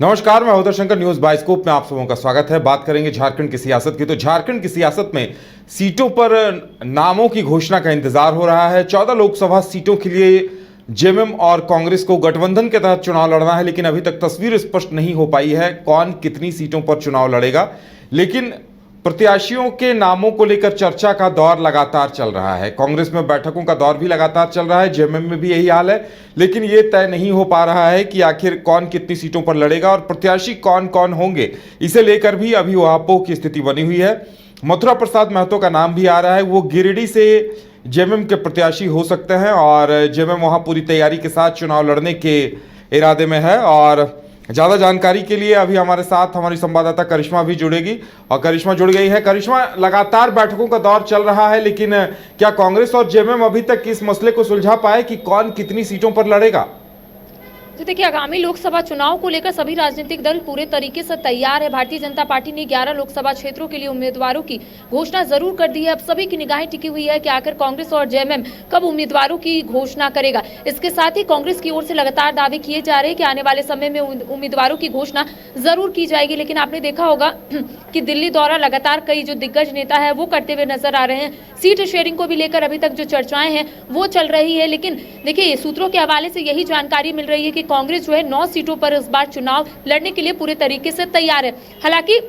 नमस्कार, मैं Uday Shankar, news bioscope में आप सबों का स्वागत है। बात करेंगे झारखंड की सियासत की। तो झारखंड की सियासत में सीटों पर नामों की घोषणा का इंतजार हो रहा है। 14 लोकसभा सीटों के लिए जेएमएम और कांग्रेस को गठबंधन के तहत चुनाव लड़ना है, लेकिन अभी तक तस्वीर स्पष्ट नहीं हो पाई है कौन कितनी सीटों पर चुनाव लड़ेगा। लेकिन प्रत्याशियों के नामों को लेकर चर्चा का दौर लगातार चल रहा है। कांग्रेस में बैठकों का दौर भी लगातार चल रहा है, जेएमएम में भी यही हाल है। लेकिन ये तय नहीं हो पा रहा है कि आखिर कौन कितनी सीटों पर लड़ेगा और प्रत्याशी कौन कौन होंगे। इसे लेकर भी अभी ऊहापोह की स्थिति बनी हुई है। मथुरा प्रसाद महतो का नाम भी आ रहा है। वो गिरिडीह से जेएमएम के प्रत्याशी हो सकते हैं और जेएमएम वहां पूरी तैयारी के साथ चुनाव लड़ने के इरादे में है। और ज़्यादा जानकारी के लिए अभी हमारे साथ हमारी संवाददाता करिश्मा भी जुड़ेगी और करिश्मा जुड़ गई है। करिश्मा, लगातार बैठकों का दौर चल रहा है, लेकिन क्या कांग्रेस और जेएमएम अभी तक इस मसले को सुलझा पाए कि कौन कितनी सीटों पर लड़ेगा? तो देखिए, आगामी लोकसभा चुनाव को लेकर सभी राजनीतिक दल पूरे तरीके से तैयार है। भारतीय जनता पार्टी ने 11 लोकसभा क्षेत्रों के लिए उम्मीदवारों की घोषणा जरूर कर दी है। अब सभी की निगाहें टिकी हुई है कि आखिर कांग्रेस और जेएमएम कब उम्मीदवारों की घोषणा करेगा। इसके साथ ही कांग्रेस की ओर से लगातार दावे किए जा रहे हैं कि आने वाले समय में उम्मीदवारों की घोषणा जरूर की जाएगी। लेकिन आपने देखा होगा कि दिल्ली दौरा लगातार कई जो दिग्गज नेता है वो करते हुए नजर आ रहे हैं। सीट शेयरिंग को भी लेकर अभी तक जो चर्चाएं हैं वो चल रही है। लेकिन देखिए, सूत्रों के हवाले से यही जानकारी मिल रही है कि कांग्रेस जो है 9 सीटों पर इस बार चुनाव लड़ने के लिए पूरे तरीके से तैयार है। हालांकि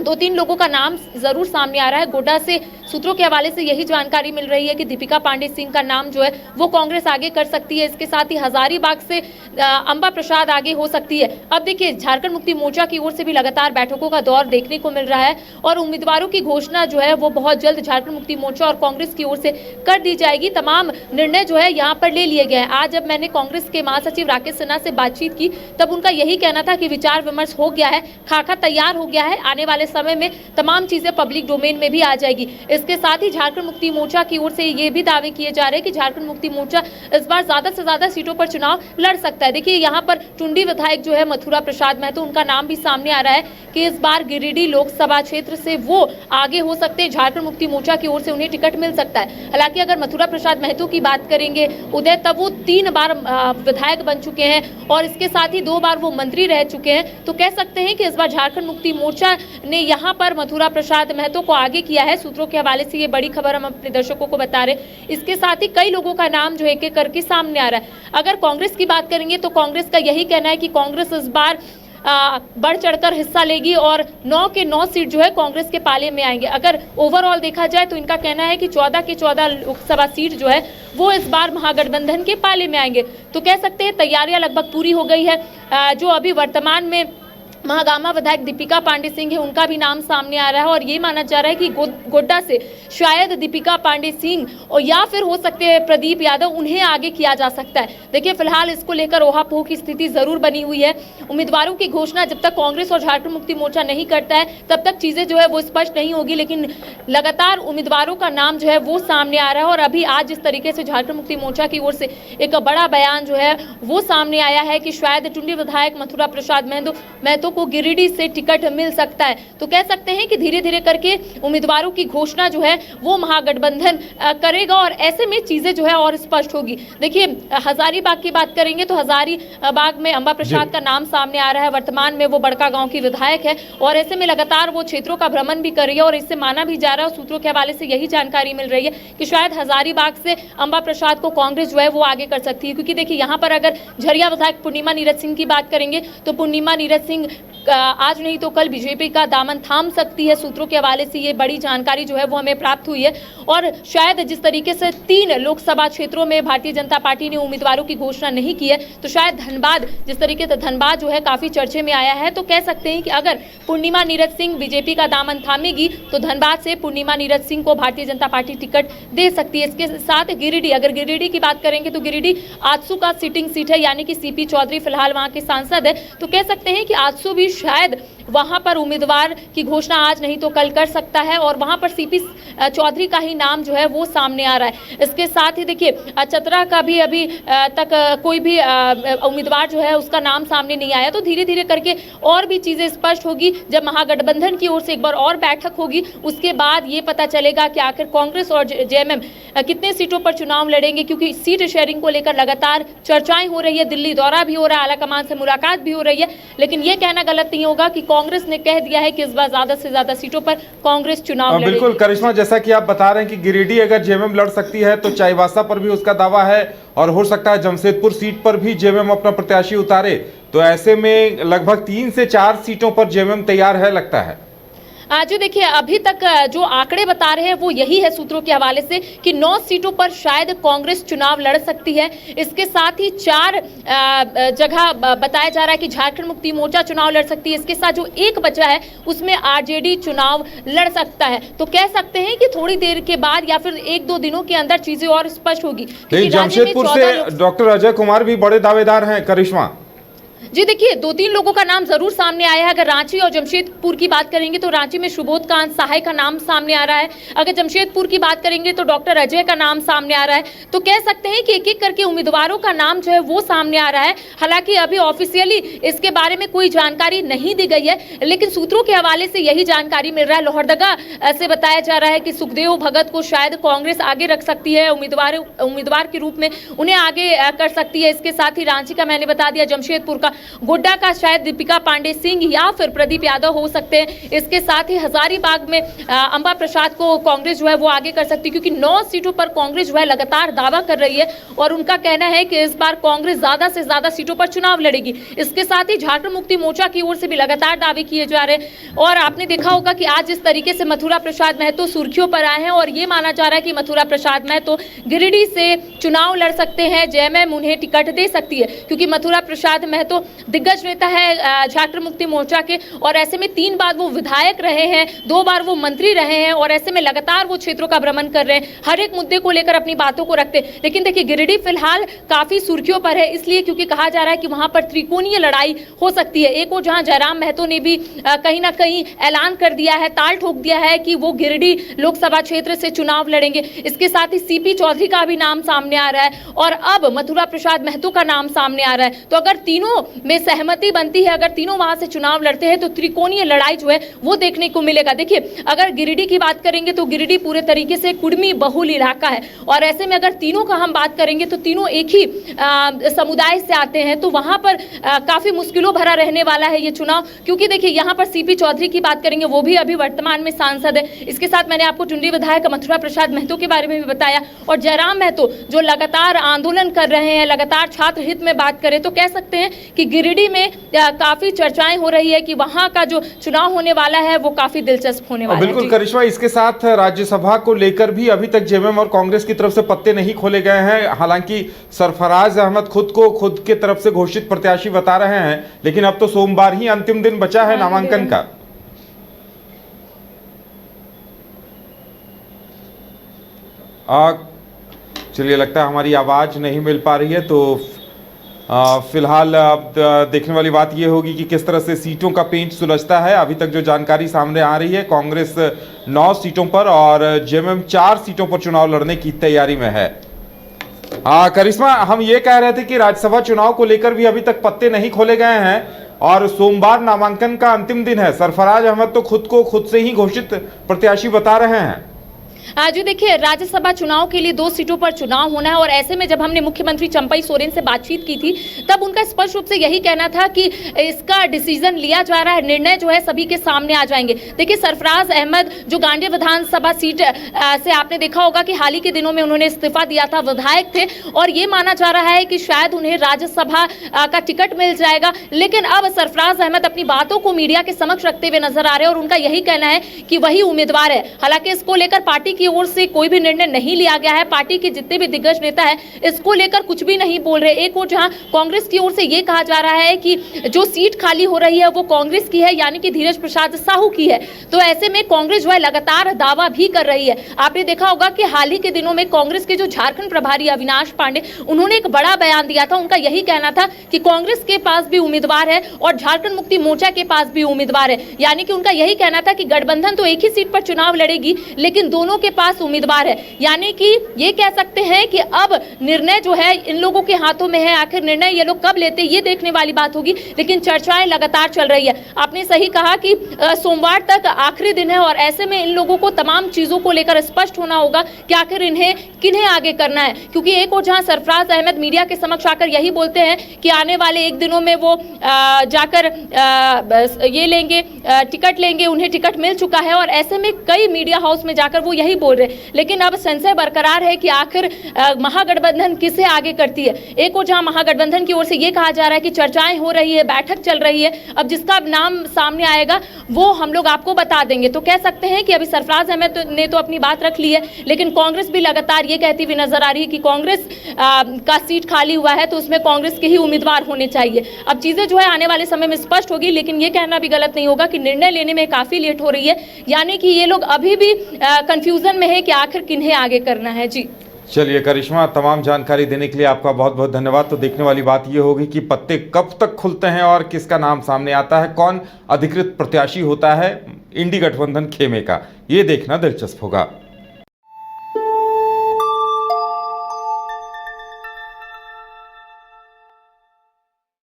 2-3 लोगों का नाम जरूर सामने आ रहा है। गोड्डा से सूत्रों के हवाले से यही जानकारी मिल रही है कि दीपिका पांडे सिंह का नाम जो है वो कांग्रेस आगे कर सकती है। इसके साथ ही हजारीबाग से अंबा प्रसाद आगे हो सकती है। अब देखिए, झारखंड मुक्ति मोर्चा की ओर से भी लगातार बैठकों का दौर देखने को मिल रहा है और उम्मीदवारों की घोषणा जो है वो बहुत जल्द झारखंड मुक्ति मोर्चा और कांग्रेस की ओर से कर दी जाएगी। तमाम निर्णय जो है यहाँ पर ले लिए गए हैं। आज जब मैंने कांग्रेस के महासचिव राकेश सिन्हा से बातचीत की तब उनका यही कहना था कि विचार विमर्श हो गया है, खाका तैयार हो गया है, आने वाले समय में तमाम चीजें पब्लिक डोमेन में भी आ जाएगी। इसके साथ ही झारखंड मुक्ति मोर्चा की ओर से ये भी दावे किए जा रहे हैं कि झारखंड मुक्ति मोर्चा इस बार ज्यादा से ज्यादा सीटों पर चुनाव लड़ सकता है। देखिए, यहाँ पर टुंडी विधायक जो है मथुरा प्रसाद महतो, उनका नाम भी सामने आ रहा है कि इस बार गिरिडीह लोकसभा क्षेत्र से वो आगे हो सकते हैं। झारखंड मुक्ति मोर्चा की ओर से उन्हें टिकट मिल सकता है। हालांकि अगर मथुरा प्रसाद महतो की बात करेंगे उदय, तब वो 3 बार विधायक बन चुके हैं और इसके साथ ही 2 बार वो मंत्री रह चुके हैं। तो कह सकते हैं कि इस बार झारखंड मुक्ति मोर्चा ने यहाँ पर मथुरा प्रसाद महतो को आगे किया है। सूत्रों के हवाले से ये बड़ी खबर हम अपने दर्शकों को बता रहे हैं। इसके साथ ही कई लोगों का नाम जो एक एक करके सामने आ रहा है। अगर कांग्रेस की बात करेंगे तो कांग्रेस का यही कहना है कि कांग्रेस इस बार बढ़ चढ़कर हिस्सा लेगी और 9 के 9 सीट जो है कांग्रेस के पाले में आएंगे। अगर ओवरऑल देखा जाए तो इनका कहना है कि 14 के 14 लोकसभा सीट जो है वो इस बार महागठबंधन के पाले में आएंगे। तो कह सकते हैं तैयारियां लगभग पूरी हो गई है। जो अभी वर्तमान में महागामा विधायक दीपिका पांडे सिंह है, उनका भी नाम सामने आ रहा है और ये माना जा रहा है कि गोड्डा से शायद दीपिका पांडे सिंह और या फिर हो सकते हैं प्रदीप यादव, उन्हें आगे किया जा सकता है। देखिए, फिलहाल इसको लेकर ओहापोह की स्थिति जरूर बनी हुई है। उम्मीदवारों की घोषणा जब तक कांग्रेस और झारखंड मुक्ति मोर्चा नहीं करता है तब तक चीजें जो है वो स्पष्ट नहीं होगी। लेकिन लगातार उम्मीदवारों का नाम जो है वो सामने आ रहा है और अभी आज जिस तरीके से झारखंड मुक्ति मोर्चा की ओर से एक बड़ा बयान जो है वो सामने आया है कि शायद टुंडी विधायक मथुरा प्रसाद महतो को गिरिडीह से टिकट मिल सकता है। तो कह सकते हैं कि धीरे धीरे करके उम्मीदवारों की घोषणा जो है वो महागठबंधन करेगा और ऐसे में चीजें जो है और स्पष्ट होगी। देखिए, हजारीबाग की बात करेंगे तो हजारीबाग में अंबा प्रसाद का नाम सामने आ रहा है। वर्तमान में वो बड़का गांव की विधायक है और ऐसे में लगातार वो क्षेत्रों का भ्रमण भी कर रही है और इससे माना भी जा रहा है, सूत्रों के हवाले से यही जानकारी मिल रही है कि शायद हजारीबाग से अंबा प्रसाद को कांग्रेस जो है वो आगे कर सकती है। क्योंकि देखिए, यहाँ पर अगर झरिया विधायक पूर्णिमा नीरज सिंह की बात करेंगे तो पूर्णिमा नीरज सिंह आज नहीं तो कल बीजेपी का दामन थाम सकती है। सूत्रों के हवाले से ये बड़ी जानकारी जो है वो हमें प्राप्त हुई है और शायद जिस तरीके से 3 लोकसभा क्षेत्रों में भारतीय जनता पार्टी ने उम्मीदवारों की घोषणा नहीं की है तो शायद धनबाद, जिस तरीके से धनबाद जो है काफी चर्चे में आया है, तो कह सकते हैं कि अगर पूर्णिमा नीरज सिंह बीजेपी का दामन थामेगी तो धनबाद से पूर्णिमा नीरज सिंह को भारतीय जनता पार्टी टिकट दे सकती है। इसके साथ गिरिडीह, अगर गिरिडीह की बात करेंगे तो गिरिडीह आजसू का सिटिंग सीट है, यानी कि सीपी चौधरी फिलहाल वहां के सांसद है। तो कह सकते हैं कि आजसू भी कि शायद वहां पर उम्मीदवार की घोषणा आज नहीं तो कल कर सकता है और वहां पर सीपी चौधरी का ही नाम जो है वो सामने आ रहा है। इसके साथ ही देखिए चतरा का भी अभी तक कोई भी उम्मीदवार जो है उसका नाम सामने नहीं आया। तो धीरे धीरे करके और भी चीजें स्पष्ट होगी। जब महागठबंधन की ओर से एक बार और बैठक होगी उसके बाद ये पता चलेगा कि आखिर कांग्रेस और जेएमएम कितने सीटों पर चुनाव लड़ेंगे, क्योंकि सीट शेयरिंग को लेकर लगातार चर्चाएं हो रही है। दिल्ली दौरा भी हो रहा है, आलाकमान से मुलाकात भी हो रही है, लेकिन ये कहना गलत नहीं होगा कि कांग्रेस ने कह दिया है कि इस बार ज्यादा से ज्यादा सीटों पर कांग्रेस चुनाव लड़ेगी। बिल्कुल करिश्मा, जैसा कि आप बता रहे हैं कि गिरिडीह अगर जेएमएम लड़ सकती है तो चाईबासा पर भी उसका दावा है और हो सकता है जमशेदपुर सीट पर भी जेएमएम अपना प्रत्याशी उतारे। तो ऐसे में लगभग 3 से 4 सीटों पर जेएमएम तैयार है लगता है। जो देखिए अभी तक जो आंकड़े बता रहे हैं वो यही है सूत्रों के हवाले से कि 9 सीटों पर शायद कांग्रेस चुनाव लड़ सकती है। इसके साथ ही 4 जगह बताया जा रहा है कि झारखंड मुक्ति मोर्चा चुनाव लड़ सकती है। इसके साथ जो एक बचा है उसमें आरजेडी चुनाव लड़ सकता है। तो कह सकते हैं कि थोड़ी देर के बाद या फिर 1-2 दिनों के अंदर चीजें और स्पष्ट होगी। जमशेदपुर से डॉक्टर अजय कुमार भी बड़े दावेदार हैं करिश्मा। जी देखिए 2-3 लोगों का नाम जरूर सामने आया है। अगर रांची और जमशेदपुर की बात करेंगे तो रांची में सुबोध कांत सहाय का नाम सामने आ रहा है। अगर जमशेदपुर की बात करेंगे तो डॉक्टर अजय का नाम सामने आ रहा है। तो कह सकते हैं कि एक एक करके उम्मीदवारों का नाम जो है वो सामने आ रहा है। हालांकि अभी ऑफिशियली इसके बारे में कोई जानकारी नहीं दी गई है, लेकिन सूत्रों के हवाले से यही जानकारी मिल रहा है। लोहरदगा से बताया जा रहा है कि सुखदेव भगत को शायद कांग्रेस आगे रख सकती है, उम्मीदवार के रूप में उन्हें आगे कर सकती है। इसके साथ ही रांची का मैंने बता दिया, जमशेदपुर का गोड्डा का शायद दीपिका पांडे सिंह या फिर प्रदीप यादव हो सकते हैं। इसके साथ ही हजारीबाग में अंबा प्रसाद को कांग्रेस जो है वो आगे कर सकती है, क्योंकि 9 सीटों पर कांग्रेस जो है लगातार दावा कर रही है और उनका कहना है कि इस बार कांग्रेस ज्यादा से ज्यादा सीटों पर चुनाव लड़ेगी। इसके साथ ही झारखंड मुक्ति मोर्चा की ओर से भी लगातार दावे किए जा रहे हैं और आपने देखा होगा कि आज जिस तरीके से मथुरा प्रसाद महतो सुर्खियों पर आए हैं और ये माना जा रहा है कि मथुरा प्रसाद महतो गिरिडीह से चुनाव लड़ सकते हैं, जेएमएम उन्हें टिकट दे सकती है, क्योंकि मथुरा प्रसाद महतो दिग्गज नेता है झारखंड मुक्ति मोर्चा के और ऐसे में 3 बार वो विधायक रहे हैं, 2 बार वो मंत्री रहे हैं और ऐसे में लगातार वो क्षेत्रों का भ्रमण कर रहे हैं, हर एक मुद्दे को लेकर अपनी बातों को रखते हैं। लेकिन देखिए गिरिडीह फिलहाल काफी सुर्खियों पर है, इसलिए क्योंकि कहा जा रहा है कि वहां पर त्रिकोणीय लड़ाई हो सकती है। एक और जहां जयराम महतो ने भी कहीं ना कहीं ऐलान कर दिया है, ताल ठोक दिया है कि वो गिरिडीह लोकसभा क्षेत्र से चुनाव लड़ेंगे। इसके साथ ही सीपी चौधरी का भी नाम सामने आ रहा है और अब मथुरा प्रसाद महतो का नाम सामने आ रहा है। तो अगर तीनों में सहमति बनती है, अगर तीनों वहां से चुनाव लड़ते हैं तो त्रिकोणीय लड़ाई जो है वो देखने को मिलेगा। देखिए अगर गिरिडीह की बात करेंगे तो गिरिडीह पूरे तरीके से कुर्मी बहुल इलाका है और ऐसे में अगर तीनों का हम बात करेंगे तो तीनों एक ही समुदाय से आते हैं, तो वहां पर काफी मुश्किलों भरा रहने वाला है ये चुनाव। क्योंकि देखिए यहाँ पर सीपी चौधरी की बात करेंगे, वो भी अभी वर्तमान में सांसद है। इसके साथ मैंने आपको टुंडी विधायक मथुरा प्रसाद महतो के बारे में भी बताया और जयराम महतो जो लगातार आंदोलन कर रहे हैं, लगातार छात्र हित में बात करें तो कह सकते हैं कि गिरिडीह में काफी चर्चाएं हो रही है कि वहां का जो चुनाव होने वाला है वो काफी दिलचस्प होने वाला है। बिल्कुल करिश्मा, इसके साथ राज्यसभा को लेकर भी अभी तक जेएमएम और कांग्रेस की तरफ से पत्ते नहीं खोले गए हैं। हालांकि सरफराज अहमद खुद के तरफ से घोषित प्रत्याशी बता रहे हैं, लेकिन अब तो सोमवार ही अंतिम दिन बचा है नामांकन का। चलिए, लगता है हमारी आवाज नहीं मिल पा रही है, तो फिलहाल अब देखने वाली बात यह होगी कि किस तरह से सीटों का पेंच सुलझता है। अभी तक जो जानकारी सामने आ रही है, कांग्रेस 9 सीटों पर और जेएमएम 4 सीटों पर चुनाव लड़ने की तैयारी में है। करिश्मा, हम ये कह रहे थे कि राज्यसभा चुनाव को लेकर भी अभी तक पत्ते नहीं खोले गए हैं और सोमवार नामांकन का अंतिम दिन है। सरफराज अहमद तो खुद से ही घोषित प्रत्याशी बता रहे हैं। जी देखिए राज्यसभा चुनाव के लिए 2 सीटों पर चुनाव होना है और ऐसे में जब हमने मुख्यमंत्री चंपई सोरेन से बातचीत की थी तब उनका स्पष्ट रूप से यही कहना था कि इसका डिसीजन लिया जा रहा है, निर्णय जो है सभी के सामने आ जाएंगे। देखिए सरफराज अहमद जो गांडेय विधानसभा सीट से आपने देखा होगा कि हाल ही के दिनों में उन्होंने इस्तीफा दिया था, विधायक थे और ये माना जा रहा है कि शायद उन्हें राज्यसभा का टिकट मिल जाएगा। लेकिन अब सरफराज अहमद अपनी बातों को मीडिया के समक्ष रखते हुए नजर आ रहे हैं और उनका यही कहना है कि वही उम्मीदवार है। हालांकि इसको लेकर पार्टी पार्टी की ओर से कोई भी निर्णय नहीं लिया गया है। पार्टी के जितने भी दिग्गज नेता है इसको लेकर कुछ भी नहीं बोल रहे। एक और जहां कांग्रेस की ओर से ये कहा जा रहा है कि जो सीट खाली हो रही है वो कांग्रेस की है, यानी कि धीरज प्रसाद साहू की है। तो ऐसे में कांग्रेस जो है लगातार दावा भी कर रही है। आपने देखा होगा कि हाल ही के दिनों में कांग्रेस के जो झारखंड प्रभारी अविनाश पांडे, उन्होंने एक बड़ा बयान दिया था। उनका यही कहना था कि कांग्रेस के पास भी उम्मीदवार है और झारखंड मुक्ति मोर्चा के पास भी उम्मीदवार है। यानी कि उनका यही कहना था कि गठबंधन तो एक ही सीट पर चुनाव लड़ेगी, लेकिन दोनों के पास उम्मीदवार है। यानी कि ये कह सकते हैं कि अब निर्णय जो है इन लोगों के हाथों में है। आखिर निर्णय ये लोग कब लेते ये देखने वाली बात होगी, लेकिन चर्चाएं लगातार चल रही है। आपने सही कहा कि सोमवार तक आखिरी दिन है और ऐसे में इन लोगों को तमाम चीजों को लेकर स्पष्ट होना होगा कि आखिर इन्हें किन्हें आगे करना है। क्योंकि एक और जहां सरफराज अहमद मीडिया के समक्ष आकर यही बोलते हैं कि आने वाले एक दिनों में वो जाकर ये लेंगे, टिकट लेंगे, उन्हें टिकट मिल चुका है और ऐसे में कई मीडिया हाउस में जाकर वो यही बोल रहे हैं। लेकिन अब संशय बरकरार है कि आखिर महागठबंधन किसे आगे करती है। एक और जहां महागठबंधन की ओर से ये कहा जा रहा है कि चर्चाएं हो रही है, बैठक चल रही है, अब जिसका नाम सामने आएगा वो हम लोग आपको बता देंगे। तो कह सकते हैं कि अभी सरफराज अहमद ने तो अपनी बात रख ली है, लेकिन कांग्रेस भी लगातार ये कहती हुई नजर आ रही है कि कांग्रेस का सीट खाली हुआ है तो उसमें कांग्रेस के ही उम्मीदवार होने चाहिए। अब चीजें जो है आने वाले समय में स्पष्ट होगी, लेकिन ये कहना भी गलत नहीं होगा कि निर्णय लेने में काफी लेट हो रही है। यानी कि ये लोग अभी भी कंफ्यूजन में है कि आखिर किन्हें आगे करना है। जी चलिए करिश्मा, तमाम जानकारी देने के लिए आपका बहुत बहुत धन्यवाद। तो देखने वाली बात ये होगी कि पत्ते कब तक खुलते हैं और किसका नाम सामने आता है, कौन अधिकृत प्रत्याशी होता है इंडी गठबंधन खेमे का, ये देखना दिलचस्प होगा।